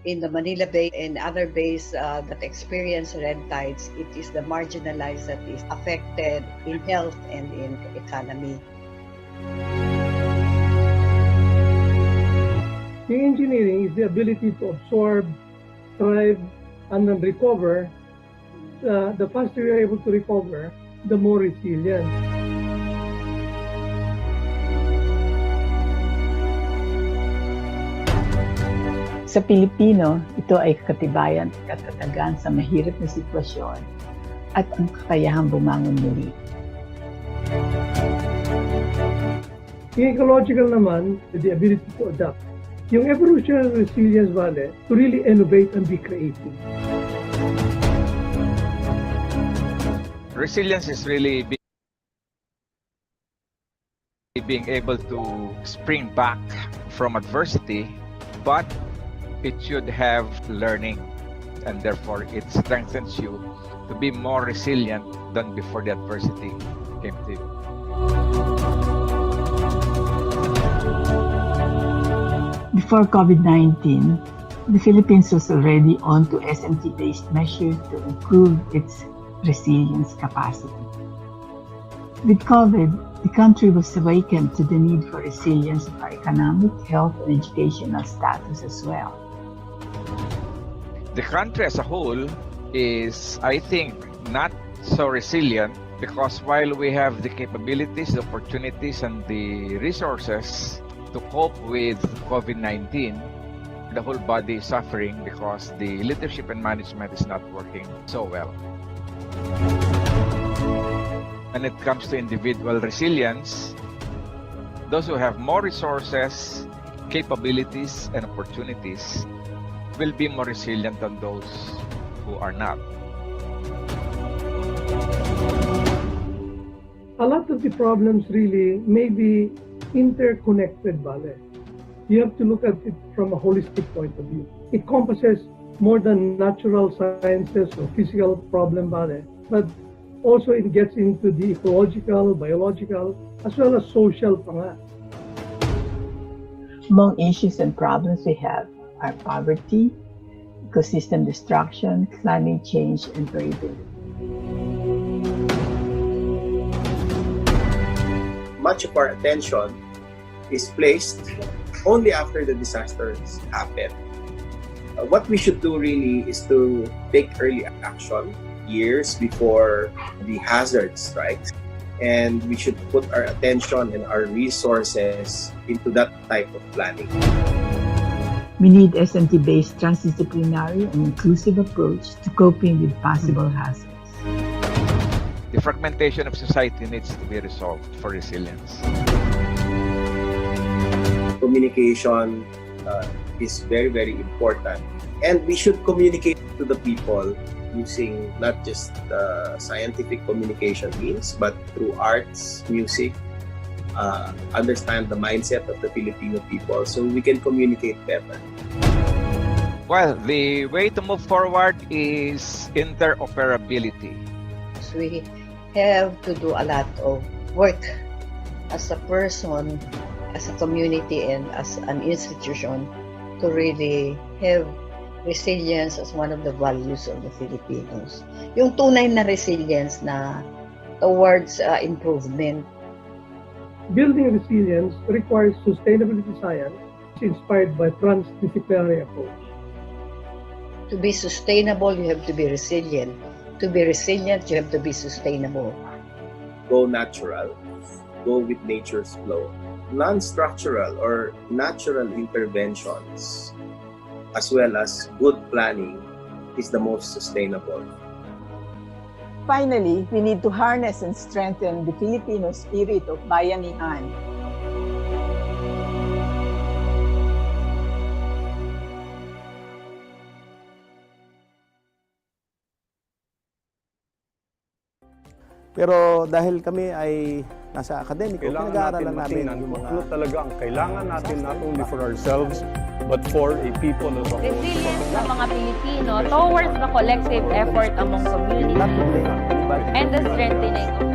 in the Manila Bay and other bays that experience red tides, it is the marginalized that is affected in health and in economy. The engineering is the ability to absorb, thrive, and then recover. The faster you're able to recover, the more resilient. Sa Pilipino, ito ay katibayan at katatagan sa mahirap na sitwasyon at ang kakayahang bumangon muli. Yung ecological naman, the ability to adapt. Yung evolutionary resilience, Vale, to really innovate and be creative. Resilience is really being able to spring back from adversity, but it should have learning, and therefore it strengthens you to be more resilient than before the adversity came to you. Before COVID-19, the Philippines was already on to SMT-based measures to improve its resilience capacity. With COVID, the country was awakened to the need for resilience of our economic, health, and educational status as well. The country as a whole is, I think, not so resilient because while we have the capabilities, the opportunities, and the resources to cope with COVID-19, the whole body is suffering because the leadership and management is not working so well. When it comes to individual resilience, those who have more resources, capabilities, and opportunities will be more resilient than those who are not. A lot of the problems really may be interconnected, Vale. You have to look at it from a holistic point of view. It encompasses more than natural sciences or physical problem, Vale, but also it gets into the ecological, biological, as well as social pa nga. Among issues and problems we have are poverty, ecosystem destruction, climate change, and variability. Much of our attention is placed only after the disasters happen. What we should do really is to take early action years before the hazard strikes, and we should put our attention and our resources into that type of planning. We need SMT-based transdisciplinary and inclusive approach to coping with possible hazards. The fragmentation of society needs to be resolved for resilience. Communication is very, very important, and we should communicate to the people using not just scientific communication means, but through arts, music, understand the mindset of the Filipino people so we can communicate better. Well, the way to move forward is interoperability. So we have to do a lot of work as a person, as a community, and as an institution to really have resilience as one of the values of the Filipinos. Yung tunay na resilience na towards improvement. Building resilience requires sustainability science inspired by transdisciplinary approach. To be sustainable, you have to be resilient. To be resilient, you have to be sustainable. Go natural, go with nature's flow. Non-structural or natural interventions, as well as good planning, is the most sustainable. Finally, we need to harness and strengthen the Filipino spirit of bayanihan. Pero dahil kami ay nasa akademiko, pinag-aaralan namin yung yung mga... ano talaga ang kailangan natin not only for ourselves, but for a people as a whole. Resilience ng mga Pilipino towards the collective effort among communities and the strengthening of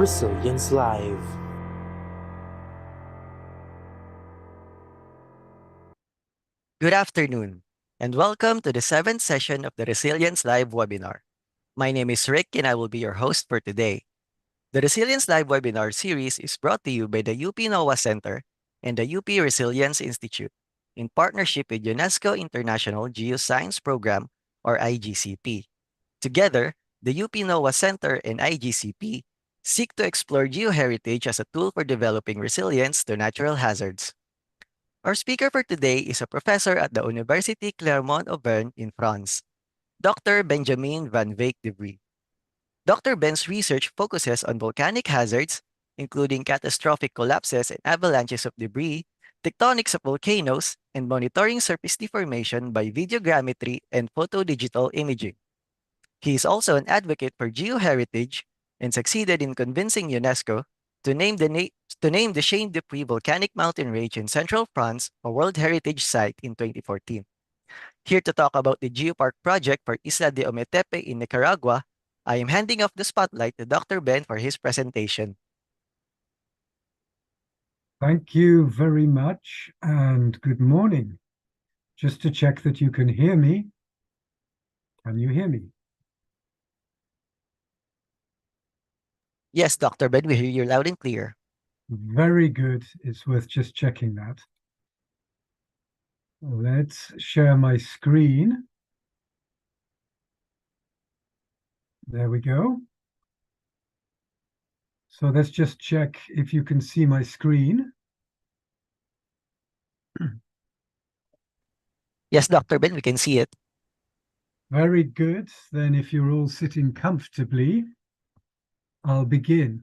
Resilience Live. Good afternoon, and welcome to the 7th session of the Resilience Live webinar. My name is Rick, and I will be your host for today. The Resilience Live webinar series is brought to you by the UP NOAA Center and the UP Resilience Institute in partnership with UNESCO International Geoscience Program, or IGCP. Together, the UP NOAA Center and IGCP seek to explore geoheritage as a tool for developing resilience to natural hazards. Our speaker for today is a professor at the Université Clermont-Auvergne in France, Dr. Benjamin van Wyk de Vries. Dr. Ben's research focuses on volcanic hazards, including catastrophic collapses and avalanches of debris, tectonics of volcanoes, and monitoring surface deformation by videogrammetry and photodigital imaging. He is also an advocate for geoheritage and succeeded in convincing UNESCO to name the Chêne de Puy volcanic mountain range in central France a World Heritage Site in 2014. Here to talk about the Geopark Project for Isla de Ometepe in Nicaragua, I am handing off the spotlight to Dr. Ben for his presentation. Thank you very much, and good morning. Just to check that you can hear me. Can you hear me? Yes, Dr. Ben, we hear you loud and clear. Very good. It's worth just checking that. Let's share my screen. There we go. So let's just check if you can see my screen. Yes, Dr. Ben, we can see it. Very good. Then if you're all sitting comfortably, I'll begin.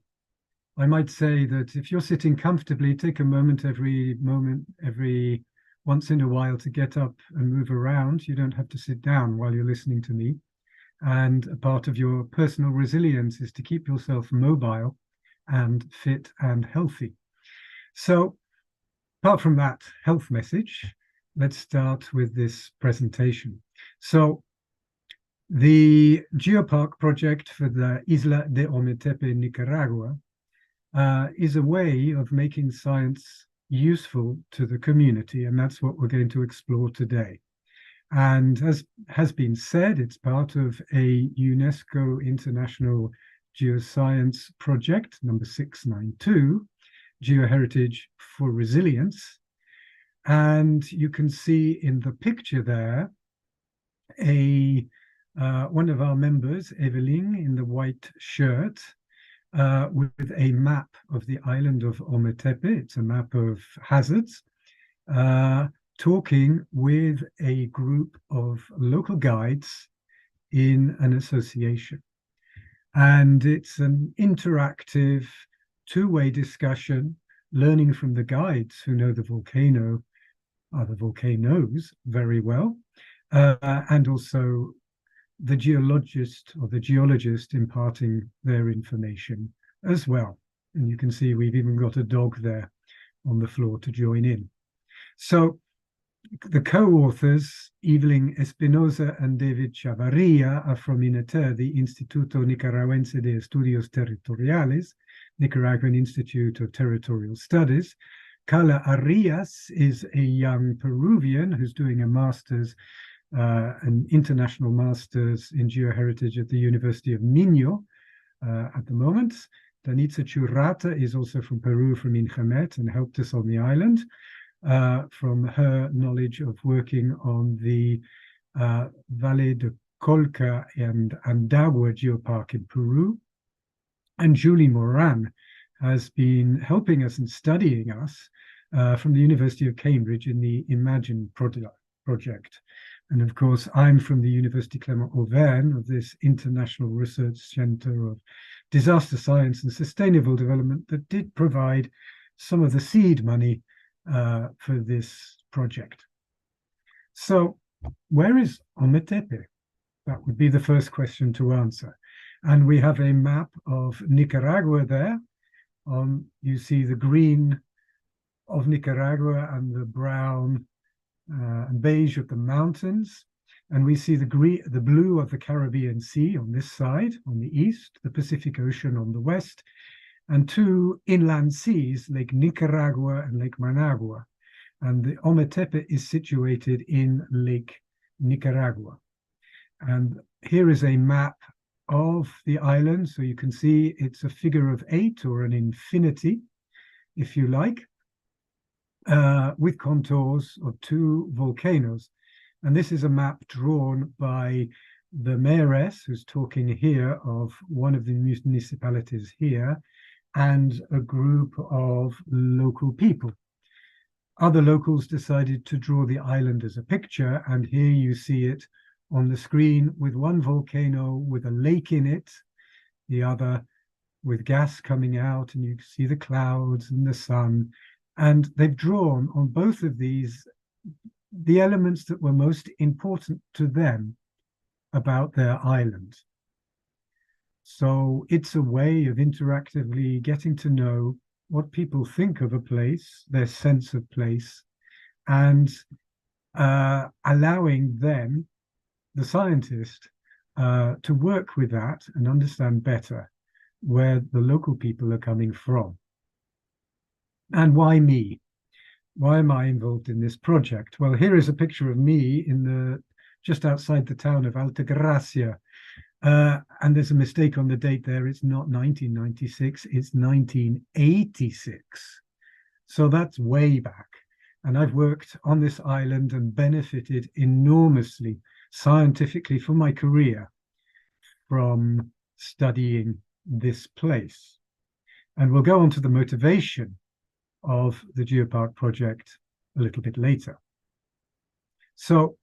I might say that if you're sitting comfortably, take a moment every once in a while to get up and move around. You don't have to sit down while you're listening to me. And a part of your personal resilience is to keep yourself mobile and fit and healthy. So apart from that health message, let's start with this presentation. So the Geopark Project for the Isla de Ometepe in Nicaragua is a way of making science useful to the community, and that's what we're going to explore today. And as has been said, it's part of a UNESCO International Geoscience project, number 692, Geoheritage for Resilience. And you can see in the picture there, one of our members, Eveling, in the white shirt, with a map of the island of Ometepe. It's a map of hazards, talking with a group of local guides in an association. And it's an interactive, two-way discussion, learning from the guides who know the volcano, or the volcanoes very well, and also the geologist or the geologist imparting their information as well. And you can see we've even got a dog there on the floor to join in. So the co-authors, Eveling Espinoza and David Chavaria, are from INETER, the Inistuto Nicaragüense de Estudios Territoriales, Nicaraguan Institute of Territorial Studies. Carla Arias is a young Peruvian who's doing a master's, an international master's in geoheritage at the University of Minho at the moment. Danitza Churrata is also from Peru, from Ingemet, and helped us on the island from her knowledge of working on the Valle de Colca and Andagua Geopark in Peru. And Julie Morin has been helping us and studying us from the University of Cambridge in the Imagine project. And of course, I'm from the Université Clermont-Auvergne, of this International Research Center of Disaster Science and Sustainable Development that did provide some of the seed money for this project. So where is Ometepe? That would be the first question to answer. And we have a map of Nicaragua there. You see the green of Nicaragua and the brown and beige of the mountains. And we see the blue of the Caribbean Sea on this side, on the east, the Pacific Ocean on the west, and two inland seas, Lake Nicaragua and Lake Managua. And the Ometepe is situated in Lake Nicaragua. And here is a map of the island. So you can see it's a figure of 8 or an infinity, if you like, with contours of 2 volcanoes. And this is a map drawn by the mayoress, who's talking here, of one of the municipalities here, and a group of local people. Other locals decided to draw the island as a picture, and here you see it on the screen with one volcano with a lake in it, the other with gas coming out, and you can see the clouds and the sun. And they've drawn on both of these the elements that were most important to them about their island. So it's a way of interactively getting to know what people think of a place, their sense of place, and allowing them, the scientist, to work with that and understand better where the local people are coming from. And why me? Why am I involved in this project? Well, here is a picture of me in just outside the town of Altagracia. And there's a mistake on the date there. It's not 1996, it's 1986. So that's way back. And I've worked on this island and benefited enormously scientifically for my career from studying this place. And we'll go on to the motivation of the Geopark project a little bit later. So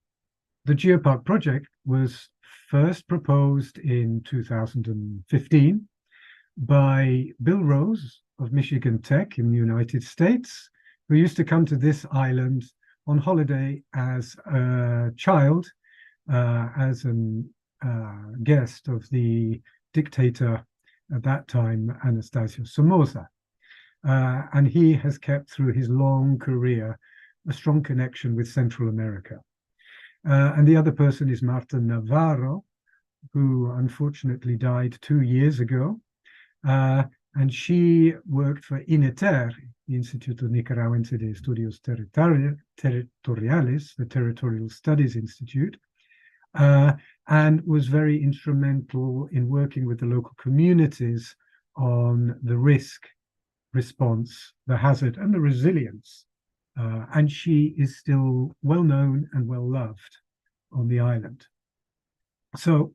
the Geopark project was first proposed in 2015 by Bill Rose of Michigan Tech in the United States, who used to come to this island on holiday as a child, as a guest of the dictator at that time, Anastasio Somoza. And he has kept through his long career a strong connection with Central America. And the other person is Marta Navarro, who unfortunately died 2 years ago. And she worked for INETER, the Instituto Nicaragüense de Estudios Territoriales, the Territorial Studies Institute, and was very instrumental in working with the local communities on the risk response, the hazard, and the resilience. And she is still well known and well loved on the island. So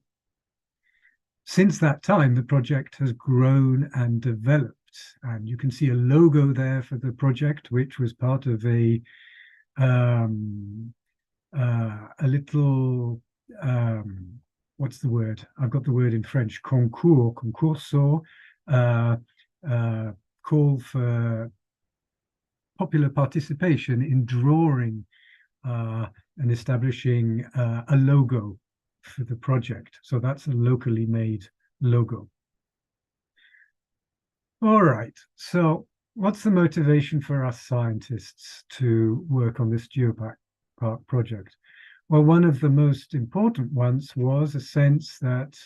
since that time, the project has grown and developed. And you can see a logo there for the project, which was part of a little, what's the word? I've got the word in French, concurso, call for popular participation in drawing and establishing a logo for the project. So that's a locally made logo. All right, so what's the motivation for us scientists to work on this Geopark project? Well, one of the most important ones was a sense that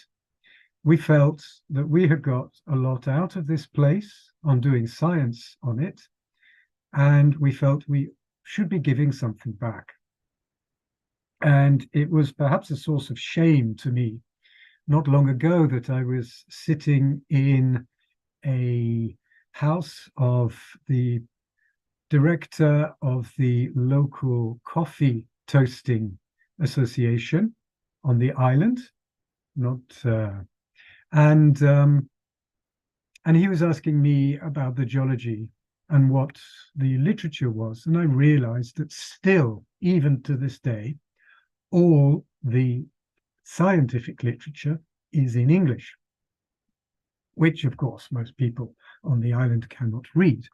we felt that we had got a lot out of this place on doing science on it, and we felt we should be giving something back. And it was perhaps a source of shame to me not long ago that I was sitting in a house of the director of the local coffee toasting association on the island, and he was asking me about the geology and what the literature was. And I realized that still, even to this day, all the scientific literature is in English, which of course most people on the island cannot read.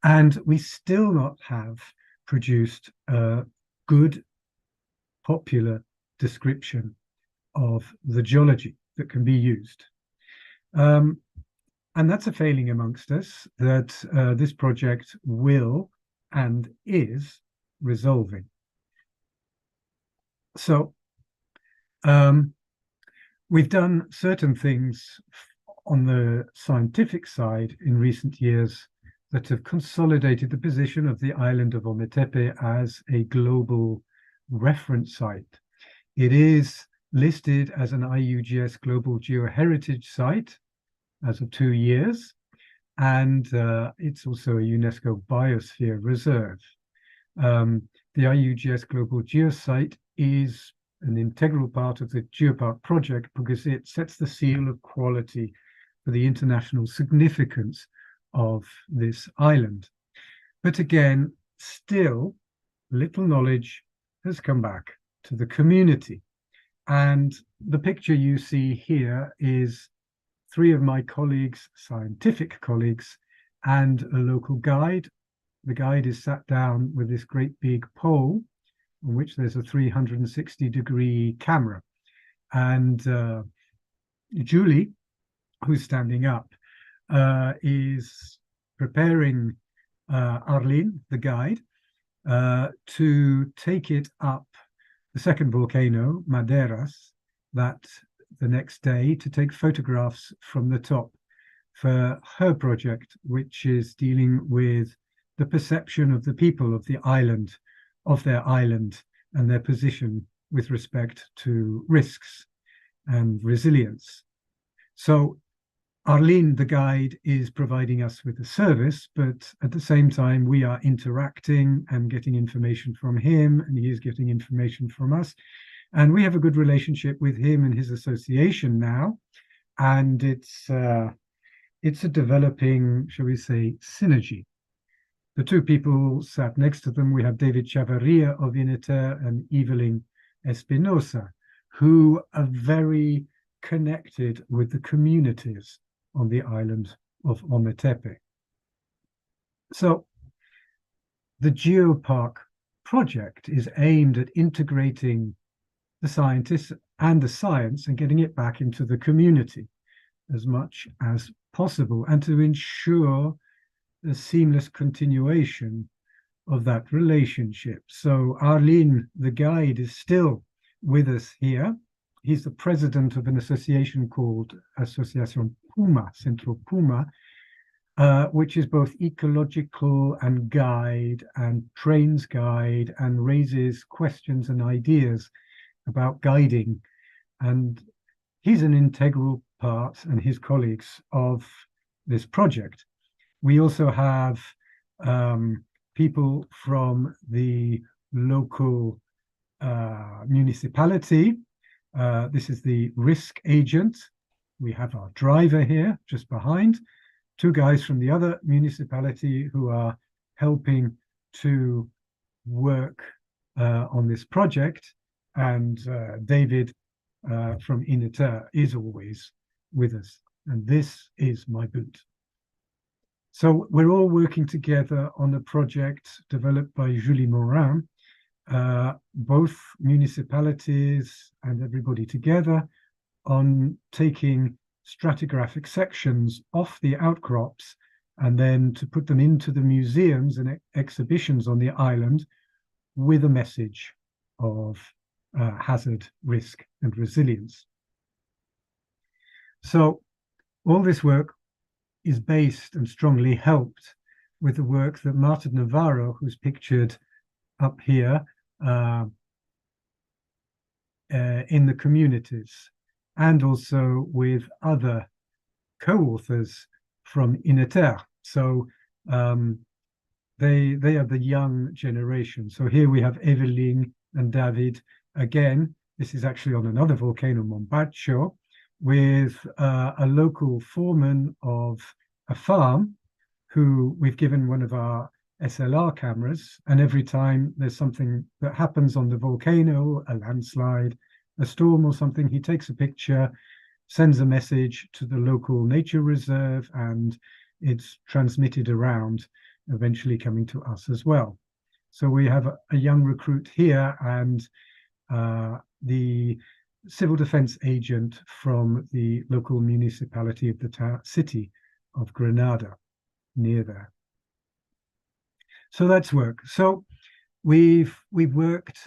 And we still not have produced a good popular description of the geology that can be used. And that's a failing amongst us that this project will and is resolving. So we've done certain things on the scientific side in recent years that have consolidated the position of the island of Ometepe as a global reference site. It is listed as an IUGS Global Geoheritage Site as of 2 years, and it's also a UNESCO Biosphere Reserve. The IUGS Global Geosite is an integral part of the Geopark project because it sets the seal of quality for the international significance of this island. But again, still, little knowledge has come back to the community. And the picture you see here is 3 of my colleagues, scientific colleagues, and a local guide. The guide is sat down with this great big pole on which there's a 360-degree camera. And Julie, who's standing up, is preparing Arlene, the guide, to take it up the second volcano, Maderas, that the next day to take photographs from the top for her project, which is dealing with the perception of the people of the island, of their island, and their position with respect to risks and resilience. So Arlene, the guide, is providing us with a service, but at the same time, we are interacting and getting information from him, and he is getting information from us. And we have a good relationship with him and his association now. And it's a developing, shall we say, synergy. The 2 people sat next to them, we have David Chavaria of Ineter and Eveling Espinoza, who are very connected with the communities on the island of Ometepe. So the Geopark project is aimed at integrating the scientists and the science and getting it back into the community as much as possible, and to ensure a seamless continuation of that relationship. So Arlene, the guide, is still with us here. He's the president of an association called Association Puma, Centro Puma, which is both ecological and guide and trains guide and raises questions and ideas about guiding. And he's an integral part, and his colleagues, of this project. We also have people from the local municipality. This is the risk agent. We have our driver here just behind, 2 guys from the other municipality who are helping to work on this project. And David from Ineter is always with us. And this is my boot. So we're all working together on a project developed by Julie Morin, both municipalities and everybody together, on taking stratigraphic sections off the outcrops and then to put them into the museums and exhibitions on the island with a message of hazard, risk, and resilience. So all this work is based and strongly helped with the work that Martin Navarro, who's pictured up here, in the communities, and also with other co-authors from Ineter. So they are the young generation. So here we have Eveling and David. Again, this is actually on another volcano, Mombacho, with a local foreman of a farm who we've given one of our SLR cameras, and every time there's something that happens on the volcano, a landslide, a storm or something, he takes a picture, sends a message to the local nature reserve, and it's transmitted around, eventually coming to us as well. So we have a young recruit here, and the civil defense agent from the local municipality of the city of Granada, near there. So that's work. So we've worked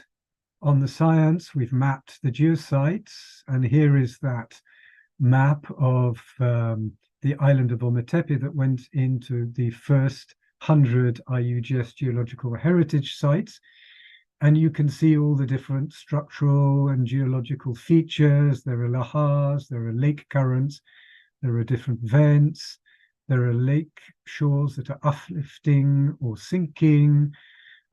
on the science, we've mapped the geosites, and here is that map of the island of Ometepe that went into the first 100 IUGS geological heritage sites. And you can see all the different structural and geological features. There are lahars, there are lake currents, there are different vents, there are lake shores that are uplifting or sinking.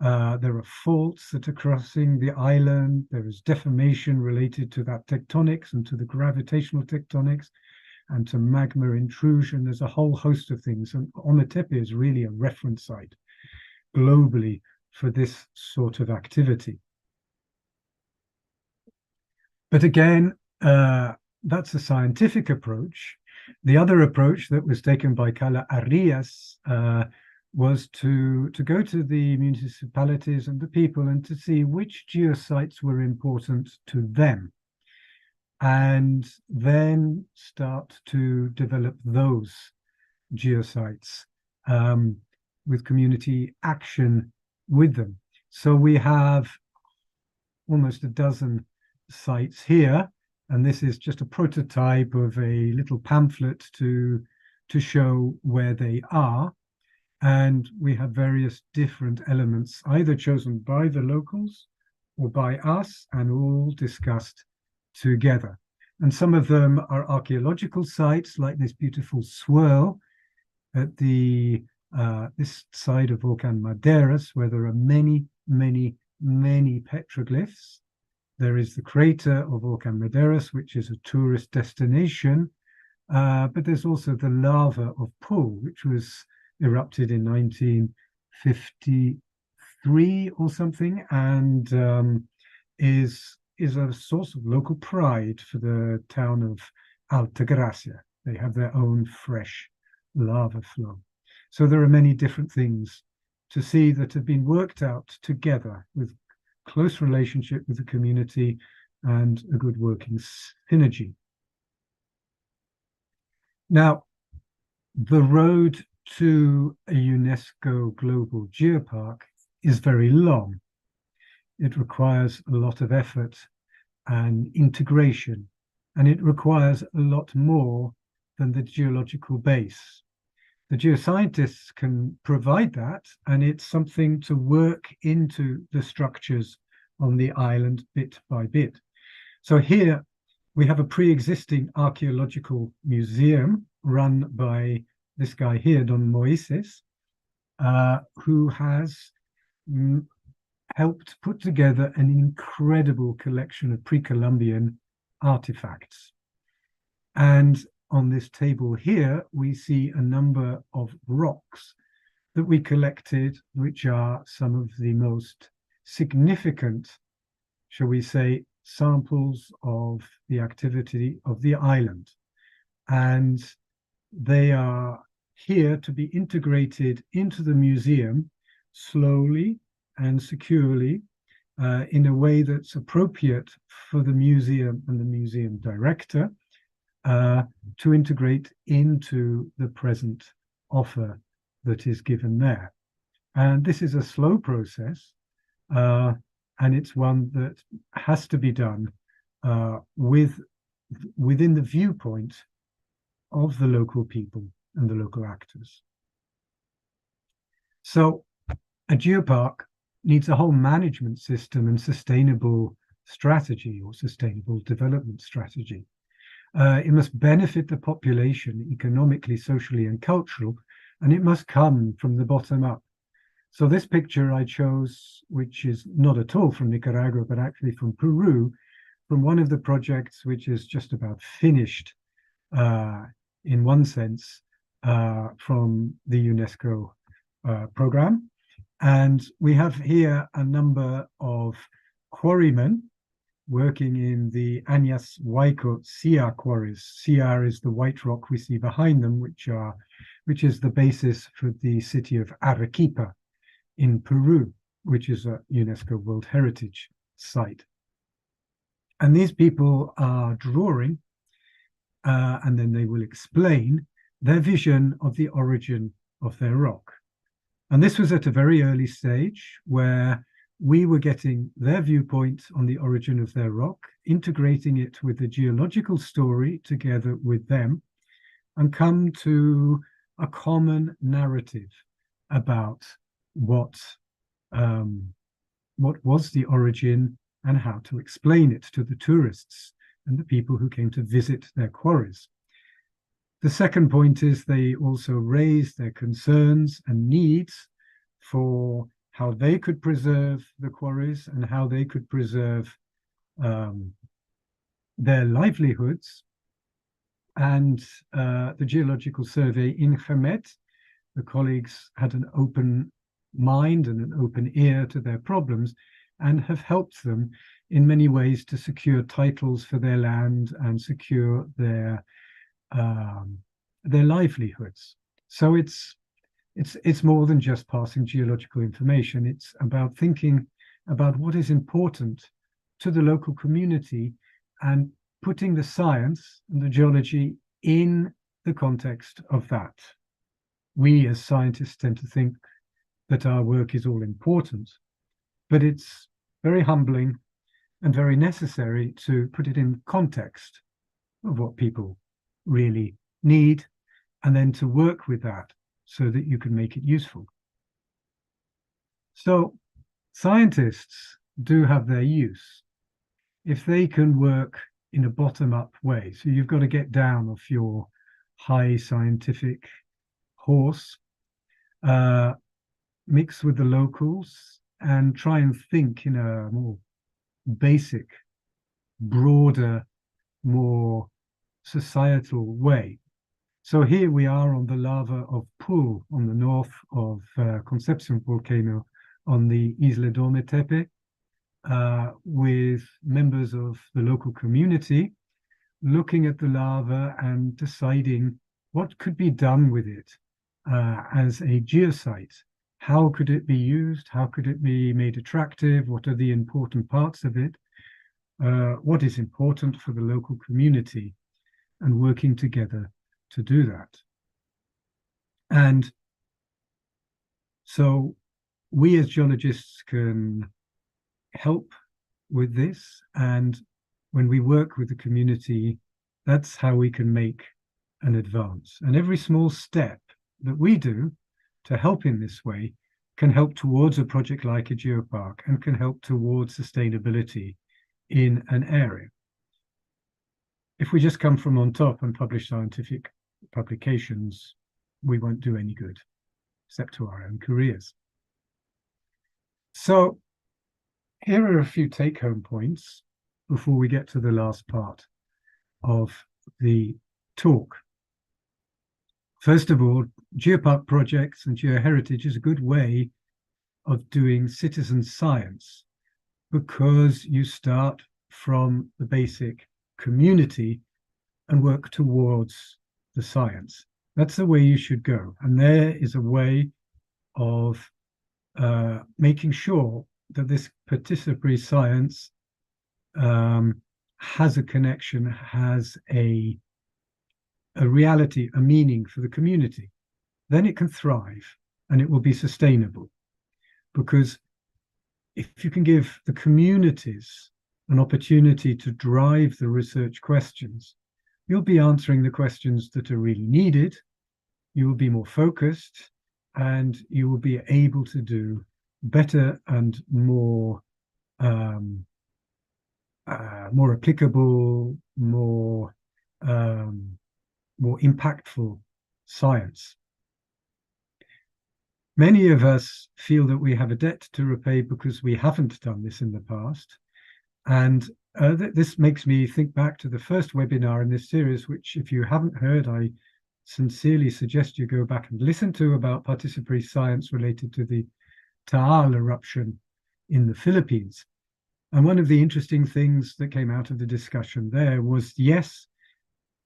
There are faults that are crossing the island. There is deformation related to that tectonics and to the gravitational tectonics and to magma intrusion. There's a whole host of things. And Ometepe is really a reference site globally for this sort of activity. But again, that's a scientific approach. The other approach that was taken by Carla Arias was to go to the municipalities and the people and to see which geosites were important to them, and then start to develop those geosites with community action with them. So we have almost a dozen sites here, and this is just a prototype of a little pamphlet to show where they are. And we have various different elements, either chosen by the locals or by us, and all discussed together. And some of them are archaeological sites, like this beautiful swirl at the this side of Volcan Madeiras, where there are many, many, many petroglyphs. There is the crater of Volcan Madeiras, which is a tourist destination, but there's also the lava of Pul, which was erupted in 1953 or something, and is a source of local pride for the town of Altagracia. They have their own fresh lava flow. So there are many different things to see that have been worked out together with close relationship with the community and a good working synergy. Now, the road to a UNESCO Global Geopark is very long. It requires a lot of effort and integration, and it requires a lot more than the geological base. The geoscientists can provide that, and it's something to work into the structures on the island bit by bit. So here we have a pre-existing archaeological museum run by this guy here, Don Moises, who has helped put together an incredible collection of pre-Columbian artifacts. And on this table here, we see a number of rocks that we collected, which are some of the most significant, shall we say, samples of the activity of the island. And they are here to be integrated into the museum slowly and securely in a way that's appropriate for the museum and the museum director to integrate into the present offer that is given there. And this is a slow process, and it's one that has to be done within the viewpoint of the local people and the local actors. So a geopark needs a whole management system and sustainable strategy or sustainable development strategy. It must benefit the population economically, socially, and culturally, and it must come from the bottom up. So this picture I chose, which is not at all from Nicaragua, but actually from Peru, from one of the projects which is just about finished in one sense from the UNESCO program. And we have here a number of quarrymen working in the Añas Huayco CR quarries. CR is the white rock we see behind them, which is the basis for the city of Arequipa in Peru, which is a UNESCO World Heritage Site. And these people are drawing, and then they will explain their vision of the origin of their rock. And this was at a very early stage where we were getting their viewpoint on the origin of their rock, integrating it with the geological story together with them, and come to a common narrative about what was the origin and how to explain it to the tourists and the people who came to visit their quarries. The second point is they also raised their concerns and needs for how they could preserve the quarries and how they could preserve their livelihoods. And the Geological Survey in Gemet, the colleagues had an open mind and an open ear to their problems and have helped them in many ways to secure titles for their land and secure their livelihoods. So it's more than just passing geological information. It's about thinking about what is important to the local community and putting the science and the geology in the context of that. We as scientists tend to think that our work is all important, but it's very humbling and very necessary to put it in context of what people really need, and then to work with that so that you can make it useful. So scientists do have their use if they can work in a bottom-up way. So you've got to get down off your high scientific horse, mix with the locals, and try and think in a more basic, broader, more societal way. So here we are on the lava of Pul on the north of Concepcion volcano on the Isla de Ometepe, with members of the local community looking at the lava and deciding what could be done with it as a geosite. How could it be used? How could it be made attractive? What are the important parts of it? What is important for the local community? And working together to do that. And so we as geologists can help with this, and when we work with the community, that's how we can make an advance. And every small step that we do to help in this way can help towards a project like a geopark and can help towards sustainability in an area. If we just come from on top and publish scientific publications, we won't do any good, except to our own careers. So here are a few take-home points before we get to the last part of the talk. First of all, Geopark projects and Geoheritage is a good way of doing citizen science because you start from the basic community and work towards the science. That's the way you should go. And there is a way of making sure that this participatory science has a connection, has a reality, a meaning for the community. Then it can thrive and it will be sustainable. Because if you can give the communities an opportunity to drive the research questions, you'll be answering the questions that are really needed, you will be more focused, and you will be able to do better and more applicable, more impactful science. Many of us feel that we have a debt to repay because we haven't done this in the past. And this makes me think back to the first webinar in this series, which if you haven't heard, I sincerely suggest you go back and listen to, about participatory science related to the Taal eruption in the Philippines. And one of the interesting things that came out of the discussion there was, yes,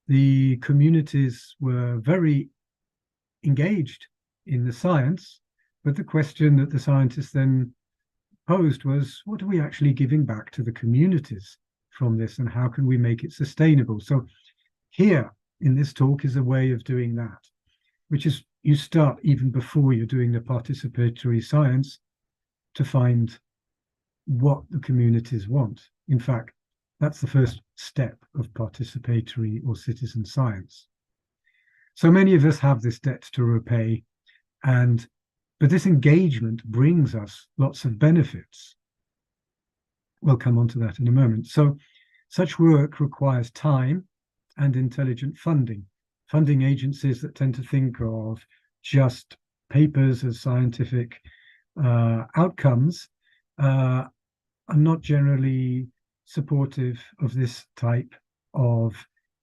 the communities were very engaged in the science, but the question that the scientists then posed was, what are we actually giving back to the communities from this, and how can we make it sustainable? So here in this talk is a way of doing that, which is you start even before you're doing the participatory science to find what the communities want. In fact, that's the first step of participatory or citizen science. So many of us have this debt to repay, but this engagement brings us lots of benefits. We'll come on to that in a moment. So such work requires time and intelligent funding. Funding agencies that tend to think of just papers as scientific outcomes are not generally supportive of this type of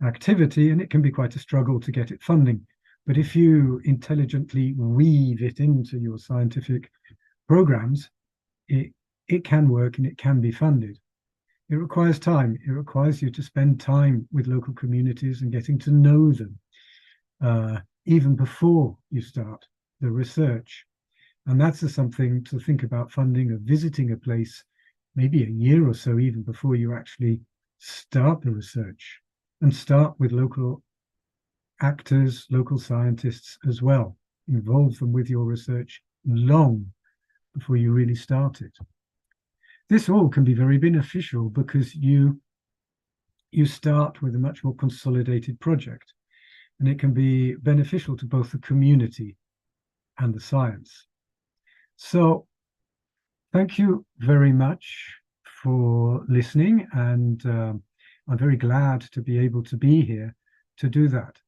activity, and it can be quite a struggle to get it funding. But if you intelligently weave it into your scientific programs, it can work and it can be funded. It requires time. It requires you to spend time with local communities and getting to know them, even before you start the research. And that's something to think about funding of visiting a place, maybe a year or so even before you actually start the research, and start with local actors, local scientists as well. Involve them with your research long before you really start it. This all can be very beneficial because you start with a much more consolidated project, and it can be beneficial to both the community and the science. So thank you very much for listening, and I'm very glad to be able to be here to do that.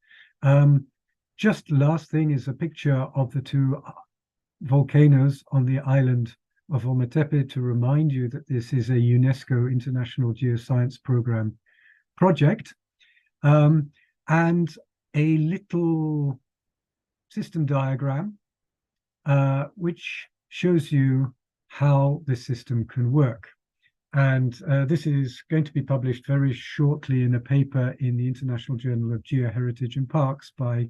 Just last thing is a picture of the two volcanoes on the island of Ometepe to remind you that this is a UNESCO International Geoscience Program project, and a little system diagram which shows you how the system can work. And this is going to be published very shortly in a paper in the International Journal of Geoheritage and Parks by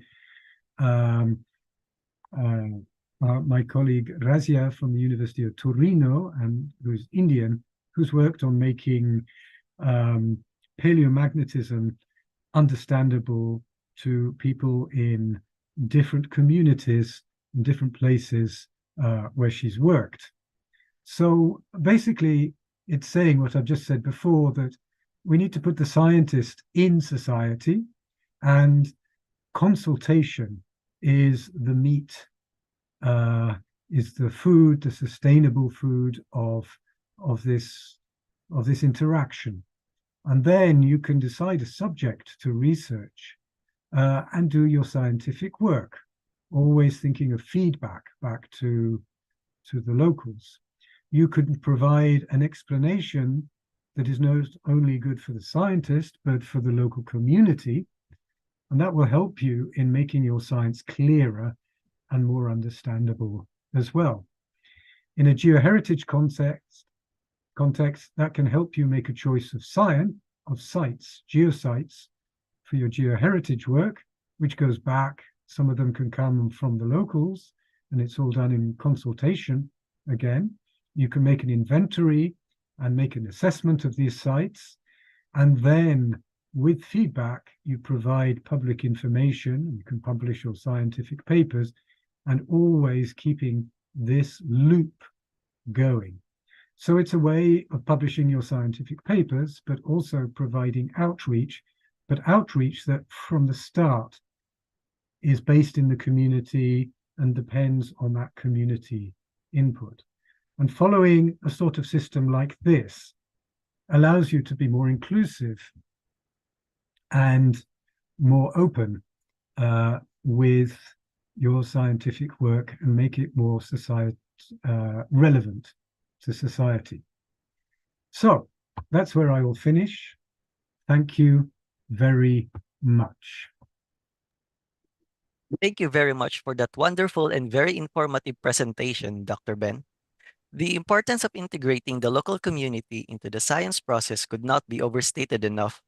my colleague Razia from the University of Torino, and who's Indian, who's worked on making paleomagnetism understandable to people in different communities, in different places where she's worked. So basically, it's saying what I've just said before, that we need to put the scientist in society, and consultation is the meat, is the food, the sustainable food of this interaction. And then you can decide a subject to research and do your scientific work, always thinking of feedback back to the locals. You could provide an explanation that is not only good for the scientist, but for the local community. And that will help you in making your science clearer and more understandable as well. In a geoheritage context, that can help you make a choice of sites, geosites, for your geoheritage work, which goes back. Some of them can come from the locals, and it's all done in consultation again. You can make an inventory and make an assessment of these sites, and then with feedback, you provide public information. You can publish your scientific papers, and always keeping this loop going. So it's a way of publishing your scientific papers, but also providing outreach, but outreach that from the start is based in the community and depends on that community input. And following a sort of system like this allows you to be more inclusive and more open with your scientific work, and make it more relevant to society. So that's where I will finish. Thank you very much. Thank you very much for that wonderful and very informative presentation, Dr. Ben. The importance of integrating the local community into the science process could not be overstated enough.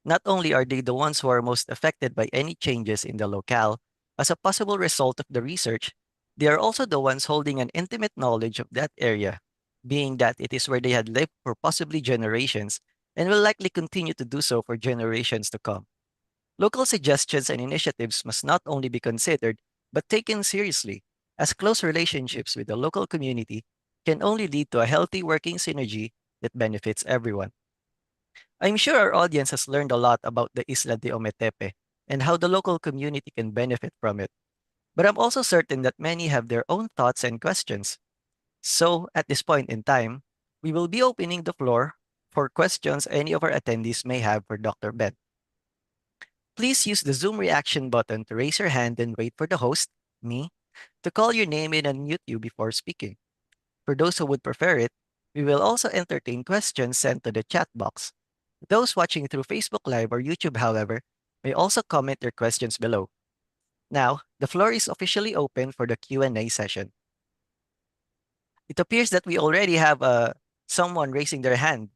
Not only are they the ones who are most affected by any changes in the locale as a possible result of the research, they are also the ones holding an intimate knowledge of that area, being that it is where they had lived for possibly generations and will likely continue to do so for generations to come. Local suggestions and initiatives must not only be considered, but taken seriously, as close relationships with the local community can only lead to a healthy working synergy that benefits everyone. I'm sure our audience has learned a lot about the Isla de Ometepe and how the local community can benefit from it. But I'm also certain that many have their own thoughts and questions. So, at this point in time, we will be opening the floor for questions any of our attendees may have for Dr. Ben. Please use the Zoom reaction button to raise your hand and wait for the host, me, to call your name and unmute you before speaking. For those who would prefer it, we will also entertain questions sent to the chat box. Those watching through Facebook Live or YouTube, however, may also comment their questions below. Now, the floor is officially open for the Q&A session. It appears that we already have someone raising their hand.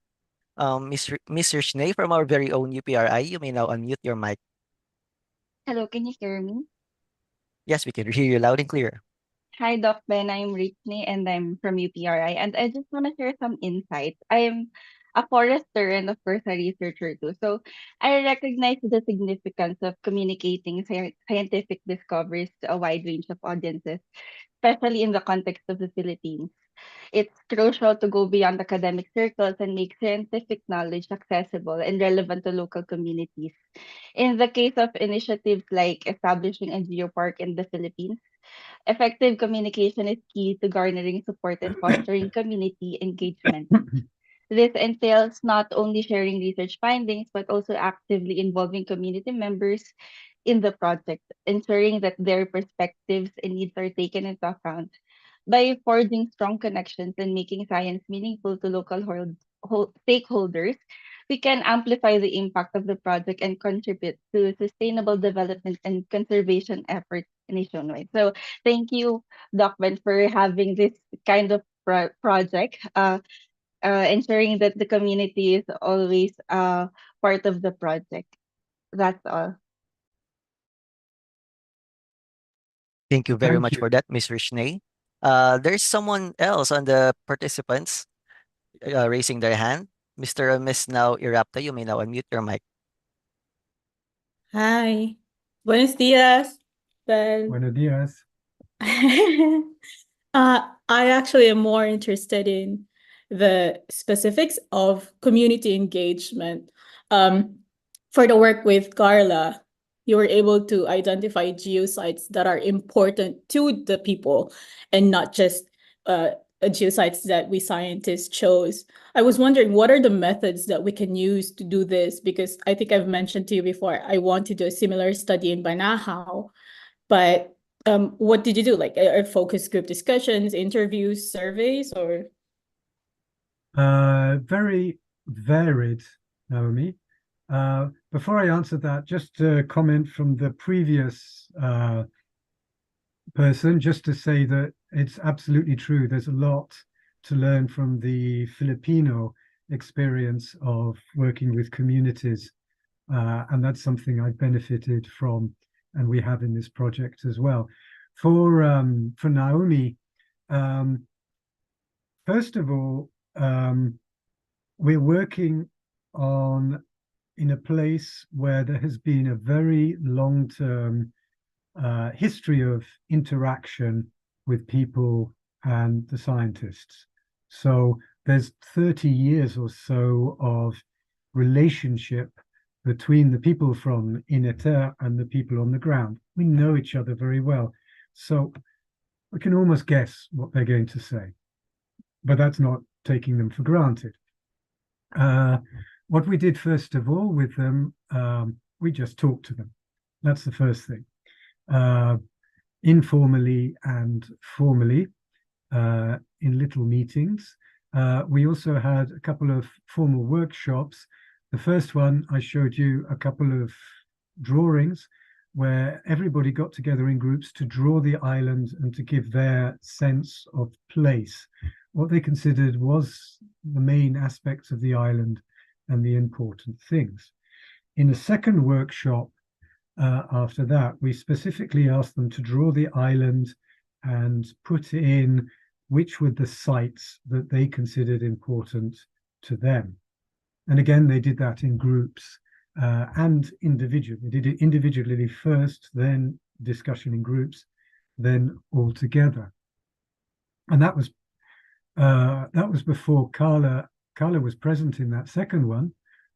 Mr. Schnee from our very own UPRI, you may now unmute your mic. Hello, can you hear me? Yes, we can hear you loud and clear. Hi, Doc Ben. I'm Ritney and I'm from UPRI. And I just want to share some insights. I'm a forester and, of course, a researcher too. So I recognize the significance of communicating scientific discoveries to a wide range of audiences, especially in the context of the Philippines. It's crucial to go beyond academic circles and make scientific knowledge accessible and relevant to local communities. In the case of initiatives like establishing a geopark in the Philippines, effective communication is key to garnering support and fostering community engagement. This entails not only sharing research findings, but also actively involving community members in the project, ensuring that their perspectives and needs are taken into account. By forging strong connections and making science meaningful to local stakeholders, we can amplify the impact of the project and contribute to sustainable development and conservation efforts nationwide. So, thank you, Doc Ben, for having this kind of project, ensuring that the community is always part of the project. That's all. Thank you very Thank much you. for that, Mr. Schnee. There's someone else on the participants raising their hand. Mr. or Miss Now Irapta, you may now unmute your mic. Hi. Buenos dias, Ben. Buenos dias. I actually am more interested in the specifics of community engagement. For the work with Carla, you were able to identify geosites that are important to the people and not just geosites that we scientists chose. I was wondering, what are the methods that we can use to do this? Because I think I've mentioned to you before, I want to do a similar study in Banahao, but what did you do? Like focus group discussions, interviews, surveys, or? Very varied, Naomi. Before I answer that, just a comment from the previous person, just to say that it's absolutely true. There's a lot to learn from the Filipino experience of working with communities. And that's something I've benefited from, and we have in this project as well. For Naomi, first of all, we're working in a place where there has been a very long-term history of interaction with people and the scientists. So there's 30 years or so of relationship between the people from Ineter and the people on the ground. We know each other very well. So we can almost guess what they're going to say, but that's not taking them for granted. What we did first of all with them, we just talked to them. That's the first thing. Informally and formally, in little meetings. We also had a couple of formal workshops. The first one, I showed you a couple of drawings where everybody got together in groups to draw the island and to give their sense of place, what they considered was the main aspects of the island and the important things. In a second workshop, after that, we specifically asked them to draw the island and put in which were the sites that they considered important to them. And again, they did that in groups and individually. They did it individually first, then discussion in groups, then all together. And that was that was before Carla was present in that second one.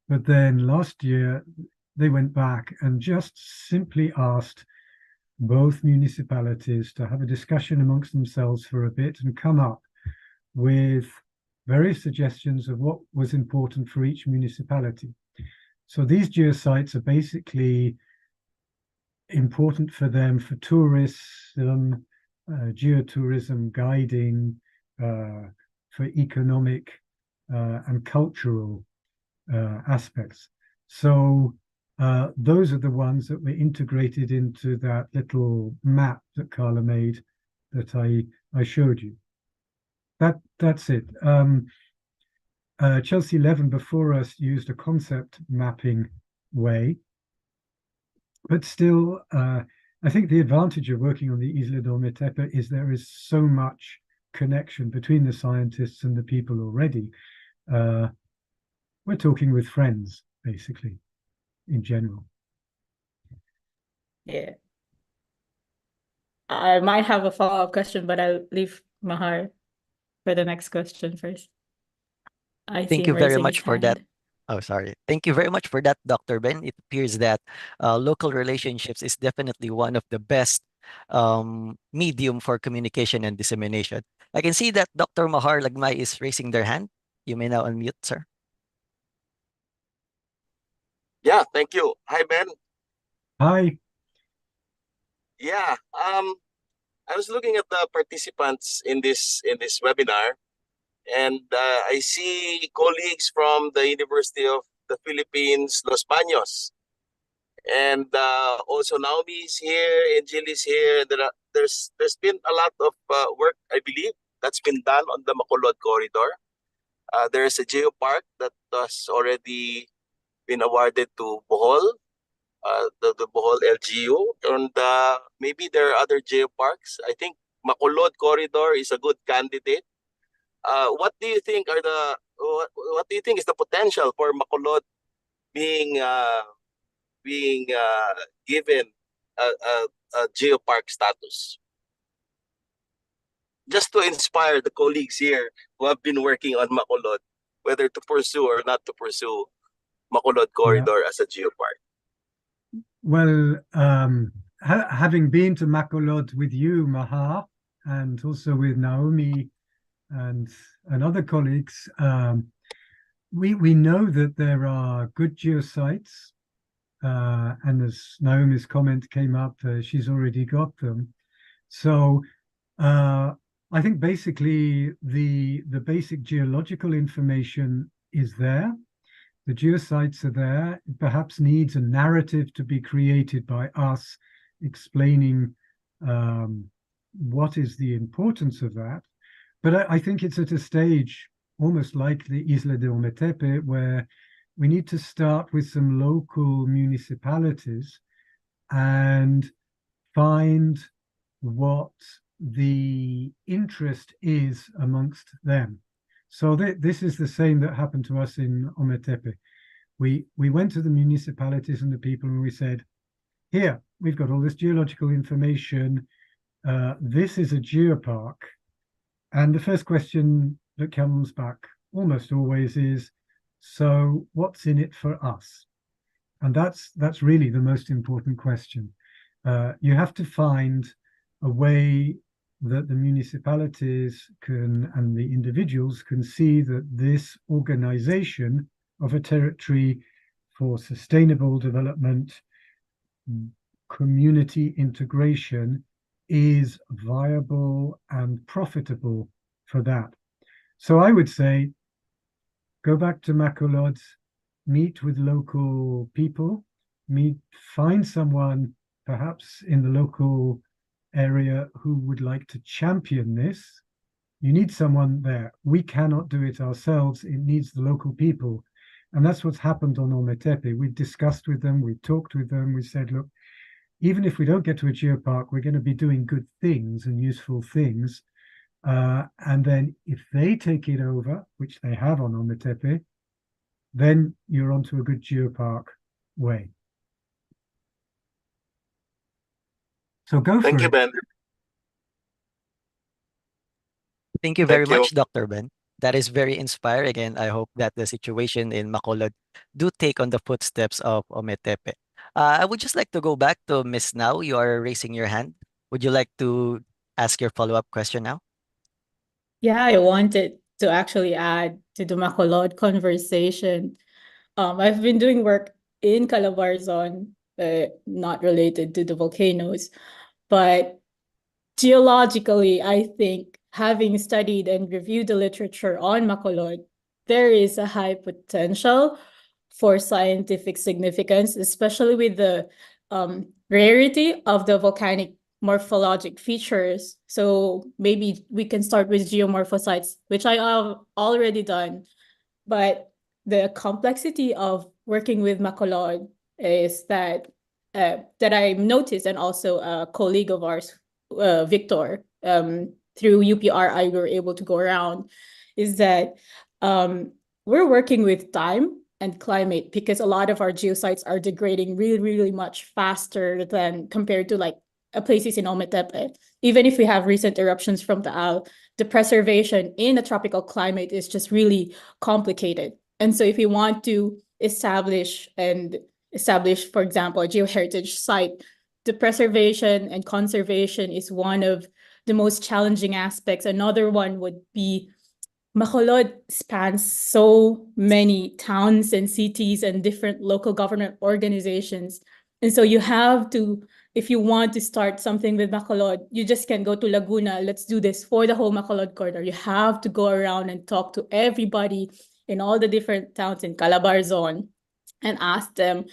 But then last year, they went back and just simply asked both municipalities to have a discussion amongst themselves for a bit and come up with various suggestions of what was important for each municipality. So these geosites are basically important for them for tourism, geotourism, guiding, for economic and cultural aspects. So those are the ones that were integrated into that little map that Carla made that I showed you. That's it. Chelsea 11 before us used a concept mapping way, but still, I think the advantage of working on the Isla de Ometepe is there is so much connection between the scientists and the people already. We're talking with friends, basically, in general. Yeah. I might have a follow-up question, but I'll leave Mahar for the next question first. I see Thank him you very raising his much for that. hand. Oh, sorry. Thank you very much for that, Dr. Ben. It appears that local relationships is definitely one of the best medium for communication and dissemination. I can see that Dr. Mahar Lagmay is raising their hand. You may now unmute, sir. Yeah, thank you. Hi, Ben. Hi. Yeah, I was looking at the participants in this webinar, and I see colleagues from the University of the Philippines, Los Baños, and also Naomi is here, and Jill is here. There's been a lot of work, I believe, that's been done on the Macolod corridor. There's a geopark that has already been awarded to Bohol, the Bohol LGU, and maybe there are other geoparks. I think Macolod corridor is a good candidate. What do you think are what do you think is the potential for Macolod being given a geopark status? Just to inspire the colleagues here who have been working on Macolod, whether to pursue or not to pursue Macolod corridor as a geopark. Well, having been to Macolod with you, Maha, and also with Naomi and other colleagues, we know that there are good geosites, and as Naomi's comment came up, she's already got them. So I think basically the basic geological information is there. The geosites are there. It perhaps needs a narrative to be created by us explaining what is the importance of that. But I think it's at a stage almost like the Isla de Ometepe, where we need to start with some local municipalities and find what the interest is amongst them. So this is the same that happened to us in Ometepe. We went to the municipalities and the people and we said, here, we've got all this geological information. This is a geopark. And the first question that comes back almost always is, so what's in it for us? And that's really the most important question. You have to find a way that the municipalities can and the individuals can see that this organization of a territory for sustainable development, community integration is viable and profitable for that. So I would say, go back to Macolod, meet with local people, find someone perhaps in the local area who would like to champion this. You need someone there. We cannot do it ourselves. It needs the local people. And that's what's happened on Ometepe. We've discussed with them, we've talked with them, we said, look, even if we don't get to a geopark, we're going to be doing good things and useful things. And then if they take it over, which they have on Ometepe, then you're onto a good geopark way. So go for it. Thank you, Ben. Thank you very Thank you. much, Dr. Ben. That is very inspiring, and I hope that the situation in Bacolod do take on the footsteps of Ometepe. I would just like to go back to Miss Now. You are raising your hand. Would you like to ask your follow-up question now? Yeah, I wanted to actually add to the Macolod conversation. I've been doing work in Calabarzon, not related to the volcanoes, but geologically, I think having studied and reviewed the literature on Macolod, there is a high potential for scientific significance, especially with the rarity of the volcanic morphologic features. So maybe we can start with geomorphosites, which I have already done. But the complexity of working with Macolod is that I noticed, and also a colleague of ours, Victor, through UPRI, we were able to go around, is that we're working with time and climate because a lot of our geosites are degrading really, really much faster than compared to like places in Ometepe. Even if we have recent eruptions from the preservation in a tropical climate is just really complicated. And so if we want to establish, for example, a geoheritage site, the preservation and conservation is one of the most challenging aspects. Another one would be Bacolod spans so many towns and cities and different local government organizations. And so you have to, if you want to start something with Bacolod, you just can't go to Laguna, let's do this for the whole Bacolod corridor. You have to go around and talk to everybody in all the different towns in Calabarzon and ask them.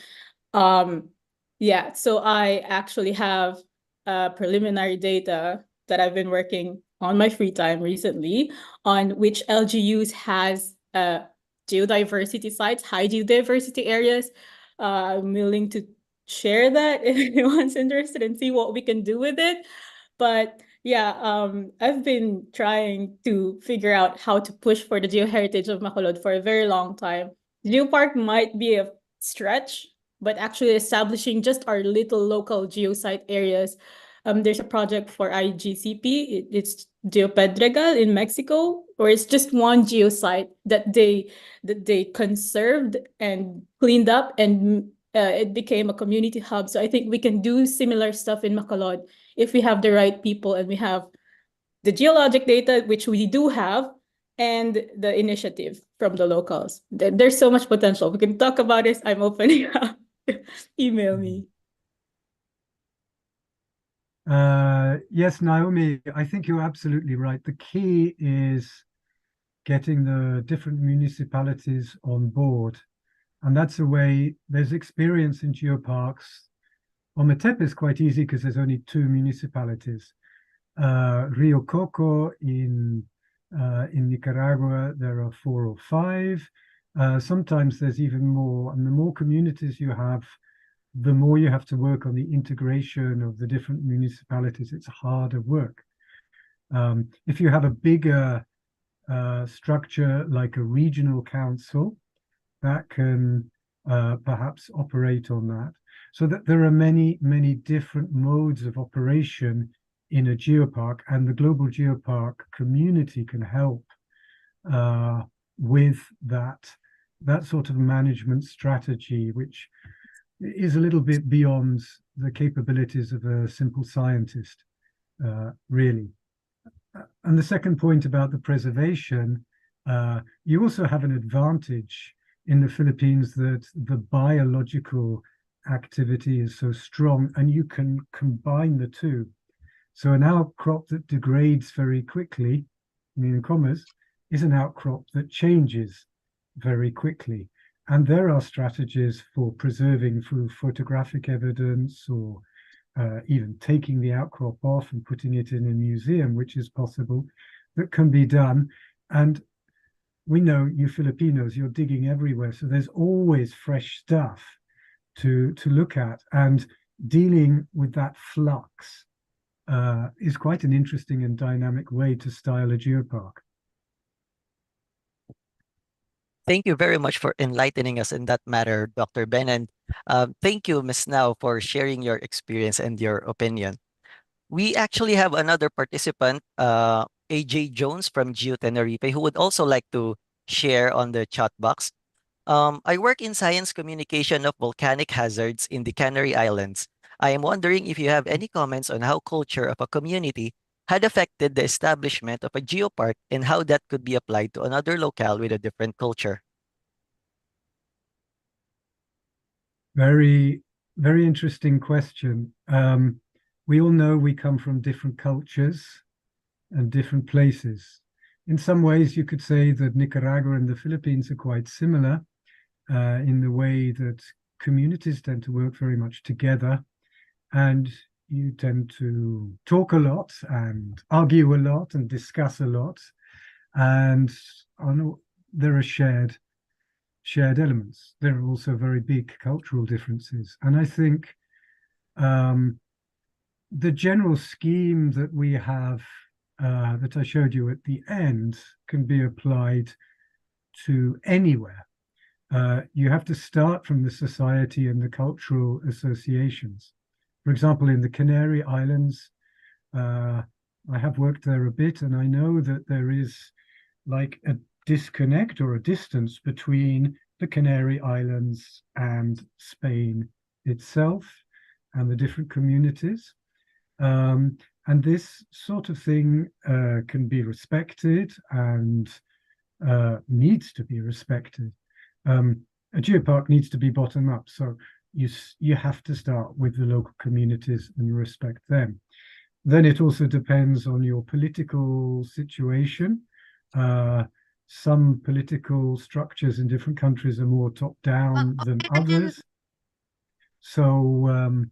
Yeah, so I actually have preliminary data that I've been working on my free time recently on which LGUs has geodiversity sites, high geodiversity areas. I'm willing to share that if anyone's interested and see what we can do with it. But yeah, I've been trying to figure out how to push for the geoheritage of Bacolod for a very long time. Geopark might be a stretch, but actually establishing just our little local geosite areas. There's a project for IGCP. It's Geopedregal in Mexico, where it's just one geosite that they conserved and cleaned up, and it became a community hub. So I think we can do similar stuff in Bacolod if we have the right people and we have the geologic data, which we do have, and the initiative from the locals. There's so much potential. We can talk about this. I'm opening up. Email me. Yes, Naomi, I think you're absolutely right. The key is getting the different municipalities on board. And that's a way, there's experience in geoparks. Ometepe is quite easy because there's only 2 municipalities. Rio Coco in Nicaragua, there are 4 or 5. Sometimes there's even more, and the more communities you have, the more you have to work on the integration of the different municipalities. It's harder work. If you have a bigger structure like a regional council, that can perhaps operate on that. So that there are many, many different modes of operation in a geopark, and the global geopark community can help with that sort of management strategy, which is a little bit beyond the capabilities of a simple scientist, really. And the second point about the preservation, you also have an advantage in the Philippines that the biological activity is so strong, and you can combine the two. So an outcrop that degrades very quickly, in commas, is an outcrop that changes very quickly. And there are strategies for preserving through photographic evidence, or even taking the outcrop off and putting it in a museum, which is possible, that can be done. And we know you Filipinos, you're digging everywhere. So there's always fresh stuff to look at. And dealing with that flux is quite an interesting and dynamic way to style a geopark. Thank you very much for enlightening us in that matter, Dr. Ben. And thank you, Ms. Now, for sharing your experience and your opinion. We actually have another participant AJ Jones from Geo Tenerife, who would also like to share on the chat box. I work in science communication of volcanic hazards in the Canary Islands. I am wondering if you have any comments on how culture of a community had affected the establishment of a geopark and how that could be applied to another locale with a different culture. Very, very interesting question. We all know we come from different cultures and different places. In some ways, you could say that Nicaragua and the Philippines are quite similar in the way that communities tend to work very much together, and you tend to talk a lot and argue a lot and discuss a lot, and there are shared elements. There are also very big cultural differences, and I think the general scheme that we have that I showed you at the end can be applied to anywhere. You have to start from the society and the cultural associations. For example, in the Canary Islands, I have worked there a bit, and I know that there is like a disconnect or a distance between the Canary Islands and Spain itself and the different communities. And this sort of thing can be respected and needs to be respected. A geopark needs to be bottom up, so you have to start with the local communities and respect them. Then it also depends on your political situation. Some political structures in different countries are more top-down than others. So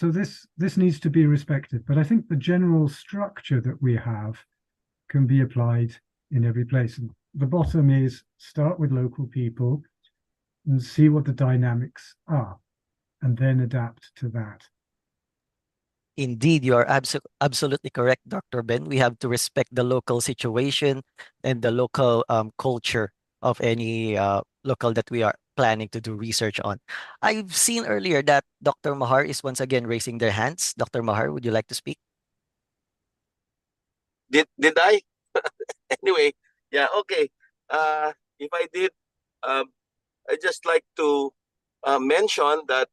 this needs to be respected. But I think the general structure that we have can be applied in every place. And the bottom is start with local people and see what the dynamics are, and then adapt to that. Indeed, you are absolutely correct, Dr. Ben. We have to respect the local situation and the local culture of any local that we are planning to do research on. I've seen earlier that Dr. Mahar is once again raising their hands. Dr. Mahar, would you like to speak? Did I? Anyway, yeah, okay. If I did, I just like to mention that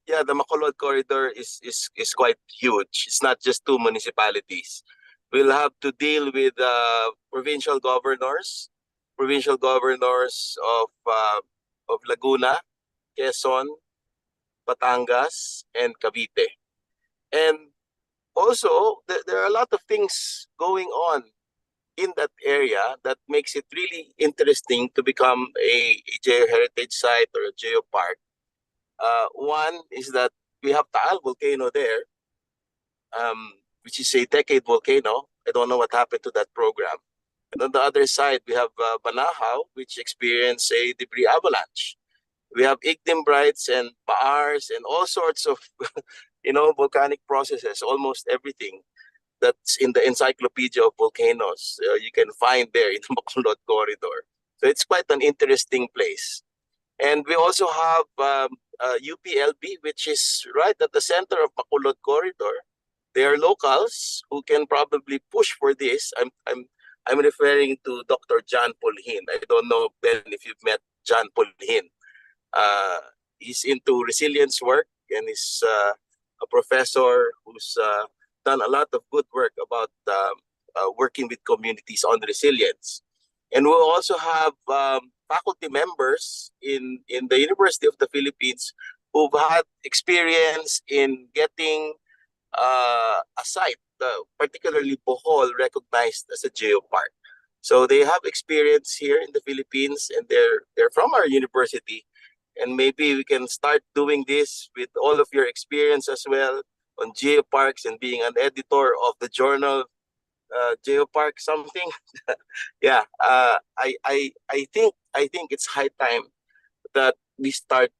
yeah, the Bacolod corridor is quite huge. It's not just two municipalities. We'll have to deal with provincial governors of Laguna, Quezon, Batangas, and Cavite. And also, there are a lot of things going on in that area that makes it really interesting to become a geoheritage site or a geopark. One is that we have Taal volcano there, which is a decade volcano. I don't know what happened to that program. And on the other side, we have Banahaw, which experienced a debris avalanche. We have Igdimbrites and Paars and all sorts of, volcanic processes, almost everything that's in the Encyclopedia of Volcanoes. You can find there in the Bacolod corridor. So it's quite an interesting place. And we also have UPLB, which is right at the center of Bacolod corridor. They are locals who can probably push for this. I'm referring to Dr. John Polhin. I don't know, Ben, if you've met John Polhin. He's into resilience work and is a professor who's done a lot of good work about working with communities on resilience. And we also have faculty members in the University of the Philippines who've had experience in getting a site, particularly Bohol, recognized as a geopark. So they have experience here in the Philippines, and they're from our university. And maybe we can start doing this with all of your experience as well on geoparks and being an editor of the journal Geopark something. Yeah, I think it's high time that we start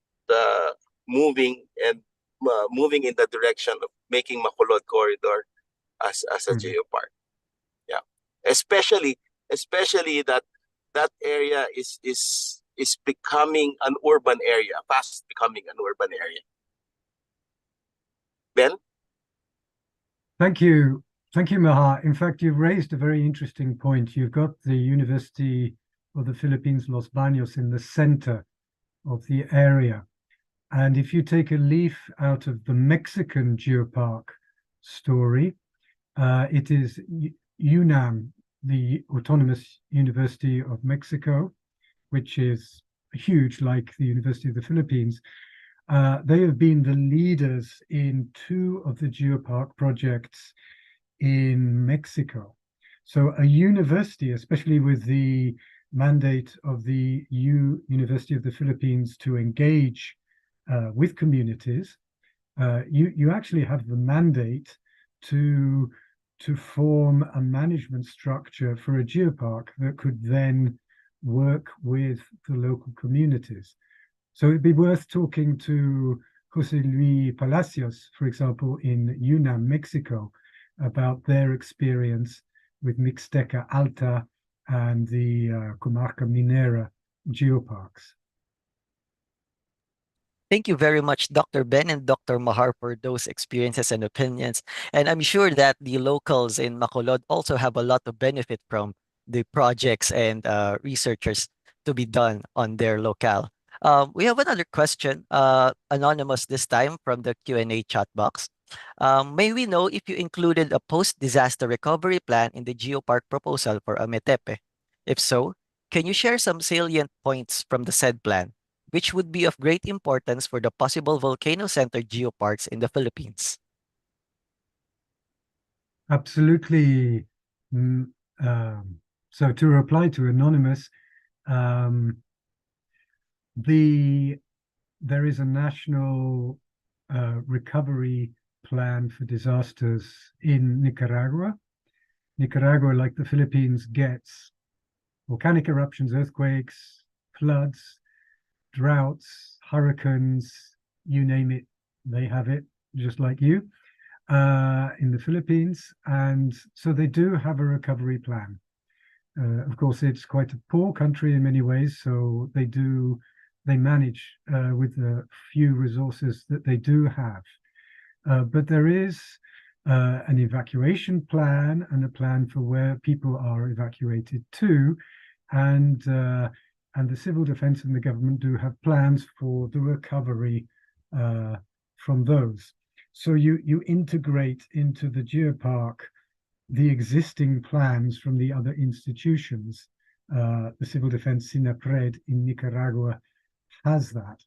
moving in the direction of making Bacolod corridor as a geopark. Yeah, especially that area is becoming an urban area, fast becoming an urban area. Ben? Thank you. Thank you, Maha. In fact, you've raised a very interesting point. You've got the University of the Philippines, Los Baños, in the center of the area. And if you take a leaf out of the Mexican Geopark story, it is UNAM, the Autonomous University of Mexico, which is huge, like the University of the Philippines. They have been the leaders in 2 of the Geopark projects in Mexico. So a university, especially with the mandate of the University of the Philippines to engage with communities, you actually have the mandate to form a management structure for a geopark that could then work with the local communities. So it'd be worth talking to Jose Luis Palacios, for example, in UNAM, Mexico, about their experience with Mixteca Alta and the Comarca Minera geoparks. Thank you very much, Dr. Ben and Dr. Mahar, for those experiences and opinions. And I'm sure that the locals in Macolod also have a lot of benefit from the projects and researchers to be done on their locale. We have another question, anonymous this time from the Q&A chat box. May we know if you included a post-disaster recovery plan in the Geopark proposal for Ometepe? If so, can you share some salient points from the said plan, which would be of great importance for the possible volcano-centered geoparks in the Philippines? Absolutely. So to reply to Anonymous, there is a national recovery plan for disasters in Nicaragua. Nicaragua, like the Philippines, gets volcanic eruptions, earthquakes, floods, droughts, hurricanes, you name it, they have it, just like you, in the Philippines. And so they do have a recovery plan. Of course, it's quite a poor country in many ways, so they manage with the few resources that they do have. But there is an evacuation plan and a plan for where people are evacuated to, and the civil defense and the government do have plans for the recovery from those. So you integrate into the geopark the existing plans from the other institutions. The civil defense SINAPRED in Nicaragua has that.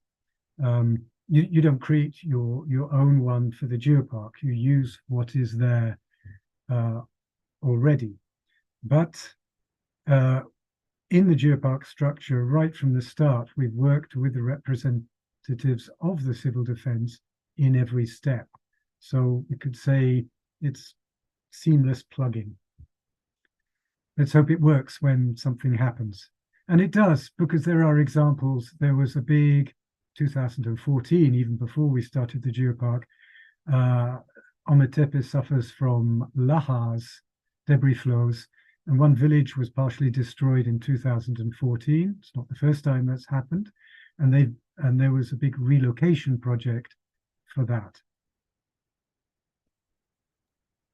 You don't create your own one for the geopark. You use what is there already. But in the geopark structure, right from the start, we've worked with the representatives of the civil defense in every step. So we could say it's seamless plug-in. Let's hope it works when something happens. And it does, because there are examples. There was a big 2014, even before we started the geopark, Ometepe suffers from lahars, debris flows, and one village was partially destroyed in 2014. It's not the first time that's happened. And there was a big relocation project for that.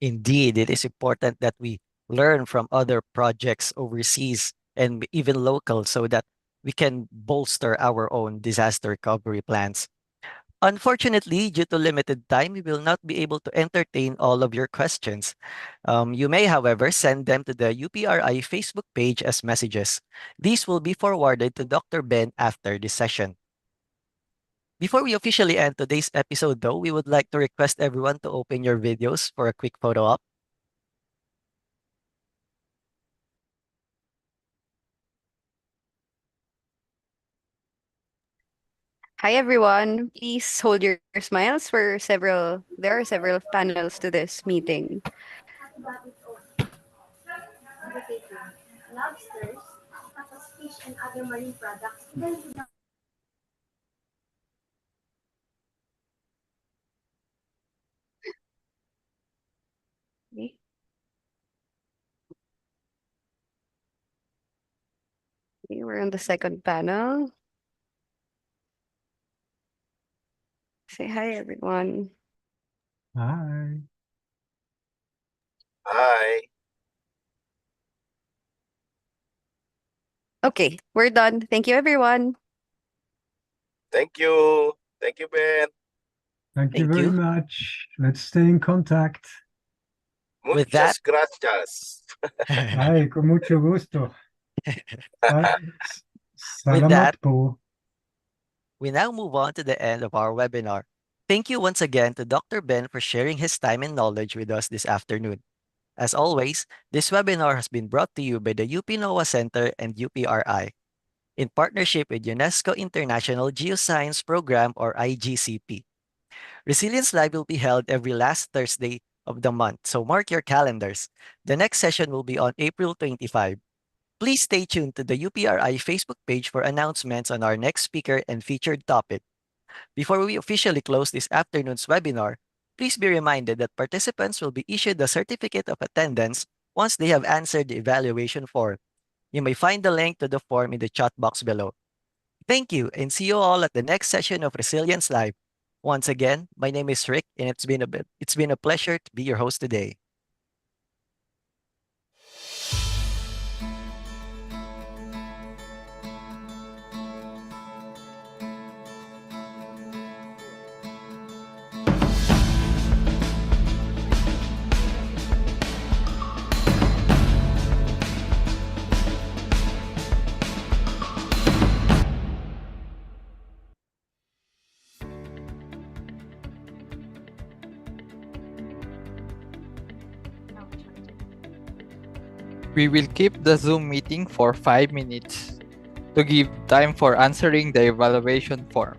Indeed, it is important that we learn from other projects overseas and even local so that we can bolster our own disaster recovery plans. Unfortunately, due to limited time, we will not be able to entertain all of your questions. You may, however, send them to the UPRI Facebook page as messages. These will be forwarded to Dr. Ben after this session. Before we officially end today's episode, though, we would like to request everyone to open your videos for a quick photo op. Hi everyone. Please hold your smiles there are several panels to this meeting. Lobsters, tapos fish and other marine products. Okay. Okay, we're on the second panel. Say hi everyone. Hi. Bye. Okay, we're done. Thank you, everyone. Thank you. Thank you, Ben. Thank you Thank very you. much. Let's stay in contact. With that, Muchas gracias. Ay, con mucho gusto. Sa- with Salamat that, po. we now move on to the end of our webinar. Thank you once again to Dr. Ben for sharing his time and knowledge with us this afternoon. As always, this webinar has been brought to you by the UP NOAA Center and UPRI in partnership with UNESCO International Geoscience Program or IGCP. Resilience Live will be held every last Thursday of the month, so mark your calendars. The next session will be on April 25. Please stay tuned to the UPRI Facebook page for announcements on our next speaker and featured topic. Before we officially close this afternoon's webinar, please be reminded that participants will be issued a certificate of attendance once they have answered the evaluation form. You may find the link to the form in the chat box below. Thank you and see you all at the next session of Resilience Live. Once again, my name is Rick and it's been a pleasure to be your host today. We will keep the Zoom meeting for 5 minutes to give time for answering the evaluation form.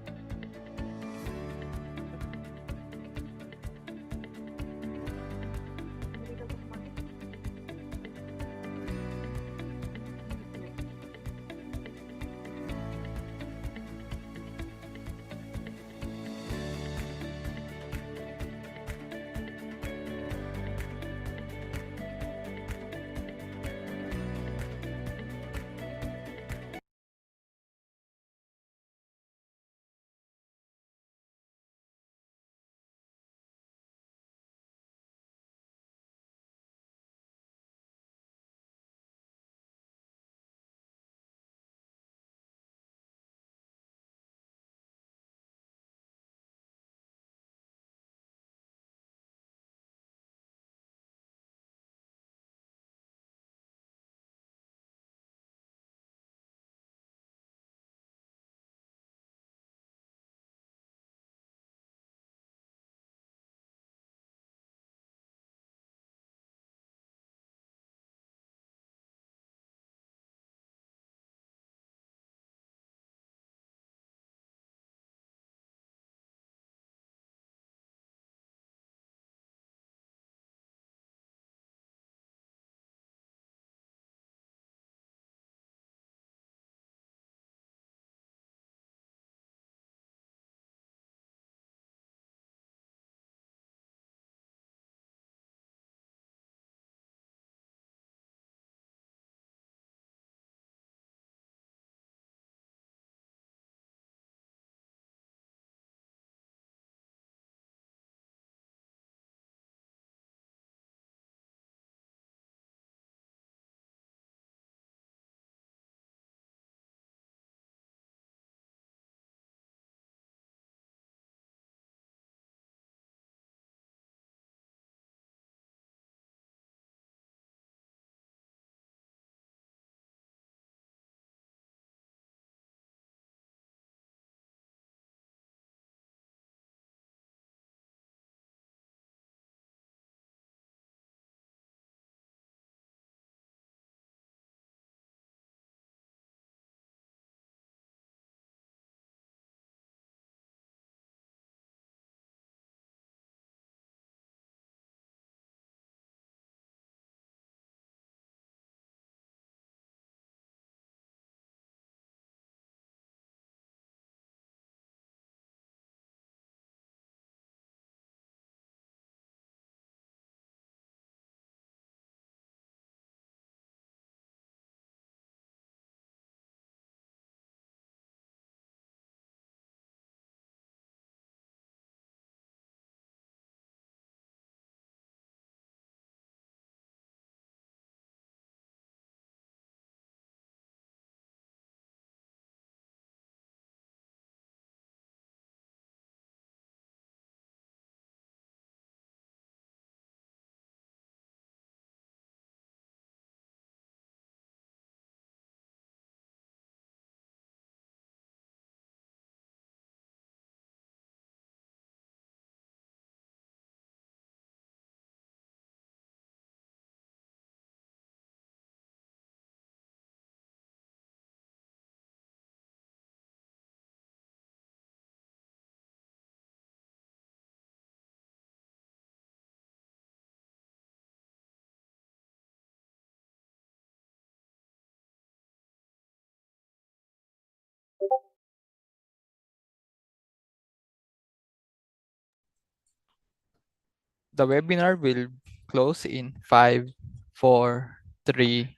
The webinar will close in 5, 4, 3,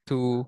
2,